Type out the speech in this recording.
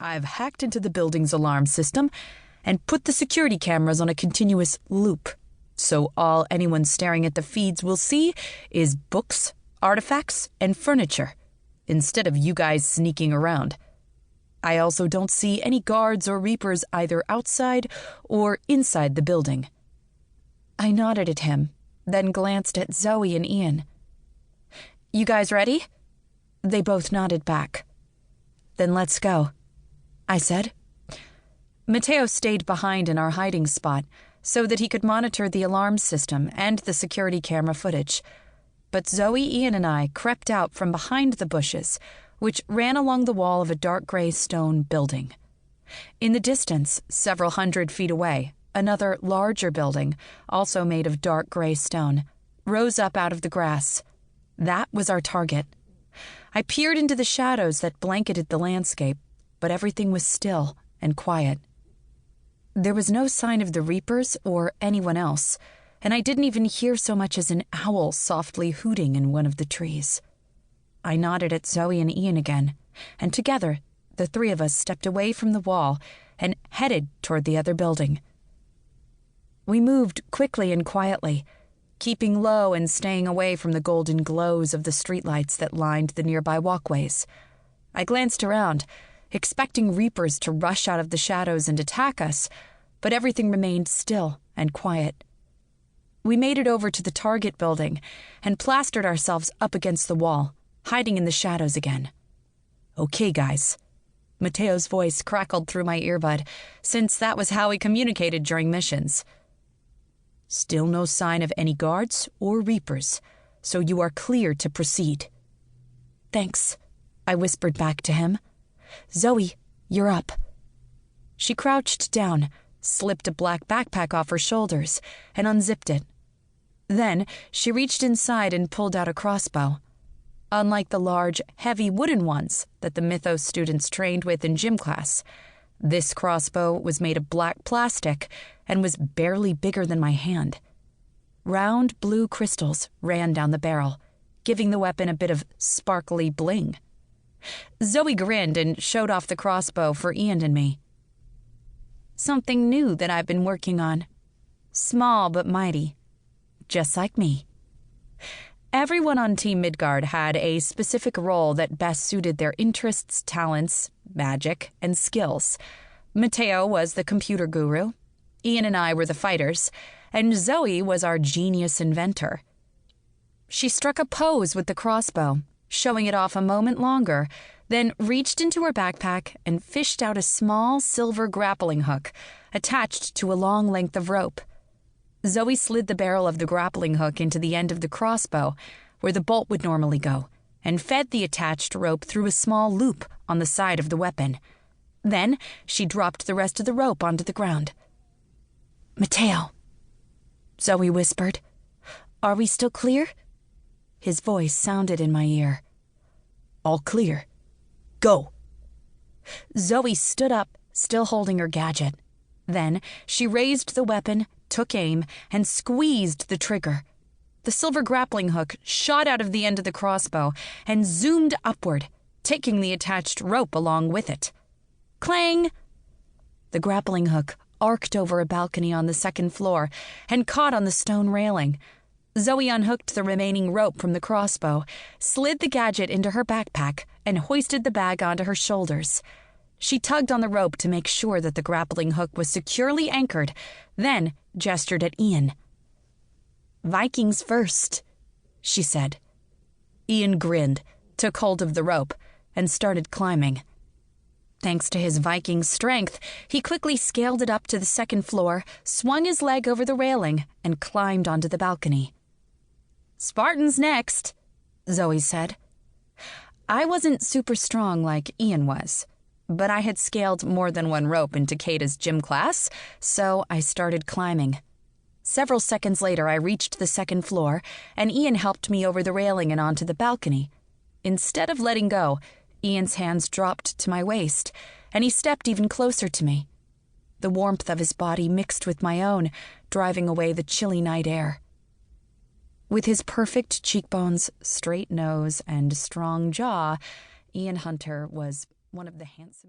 I've hacked into the building's alarm system and put the security cameras on a continuous loop. So all anyone staring at the feeds will see is books, artifacts, and furniture, instead of you guys sneaking around. I also don't see any guards or reapers either outside or inside the building. I nodded at him, then glanced at Zoe and Ian. You guys ready? They both nodded back. Then let's go, I said. Matteo stayed behind in our hiding spot so that he could monitor the alarm system and the security camera footage. But Zoe, Ian, and I crept out from behind the bushes, which ran along the wall of a dark gray stone building. In the distance, several hundred feet away, another larger building, also made of dark gray stone, rose up out of the grass. That was our target. I peered into the shadows that blanketed the landscape, but everything was still and quiet. There was no sign of the reapers or anyone else, and I didn't even hear so much as an owl softly hooting in one of the trees. I nodded at Zoe and Ian again, and together, the three of us stepped away from the wall and headed toward the other building. We moved quickly and quietly, keeping low and staying away from the golden glows of the streetlights that lined the nearby walkways. I glanced around, expecting reapers to rush out of the shadows and attack us, but everything remained still and quiet. We made it over to the target building and plastered ourselves up against the wall, hiding in the shadows again. Okay, guys. Matteo's voice crackled through my earbud, since that was how we communicated during missions. Still no sign of any guards or reapers, so you are clear to proceed. Thanks, I whispered back to him. Zoe, you're up. She crouched down, slipped a black backpack off her shoulders, and unzipped it. Then she reached inside and pulled out a crossbow. Unlike the large, heavy wooden ones that the Mythos students trained with in gym class, this crossbow was made of black plastic and was barely bigger than my hand. Round blue crystals ran down the barrel, giving the weapon a bit of sparkly bling. Zoe grinned and showed off the crossbow for Ian and me. Something new that I've been working on. Small but mighty. Just like me. Everyone on Team Midgard had a specific role that best suited their interests, talents, magic, and skills. Matteo was the computer guru, Ian and I were the fighters, and Zoe was our genius inventor. She struck a pose with the crossbow, showing it off a moment longer, then reached into her backpack and fished out a small silver grappling hook attached to a long length of rope. Zoe slid the barrel of the grappling hook into the end of the crossbow, where the bolt would normally go, and fed the attached rope through a small loop on the side of the weapon. Then she dropped the rest of the rope onto the ground. Matteo, Zoe whispered. Are we still clear? His voice sounded in my ear. All clear. Go. Zoe stood up, still holding her gadget. Then she raised the weapon, took aim, and squeezed the trigger. The silver grappling hook shot out of the end of the crossbow and zoomed upward, taking the attached rope along with it. Clang! The grappling hook arced over a balcony on the second floor and caught on the stone railing. Zoe unhooked the remaining rope from the crossbow, slid the gadget into her backpack, and hoisted the bag onto her shoulders. She tugged on the rope to make sure that the grappling hook was securely anchored, then gestured at Ian. Vikings first, she said. Ian grinned, took hold of the rope, and started climbing. Thanks to his Viking strength, he quickly scaled it up to the second floor, swung his leg over the railing, and climbed onto the balcony. Spartan's next, Zoe said. I wasn't super strong like Ian was, but I had scaled more than one rope in Takeda's gym class, so I started climbing. Several seconds later, I reached the second floor, and Ian helped me over the railing and onto the balcony. Instead of letting go, Ian's hands dropped to my waist, and he stepped even closer to me. The warmth of his body mixed with my own, driving away the chilly night air. With his perfect cheekbones, straight nose, and strong jaw, Ian Hunter was one of the handsomest.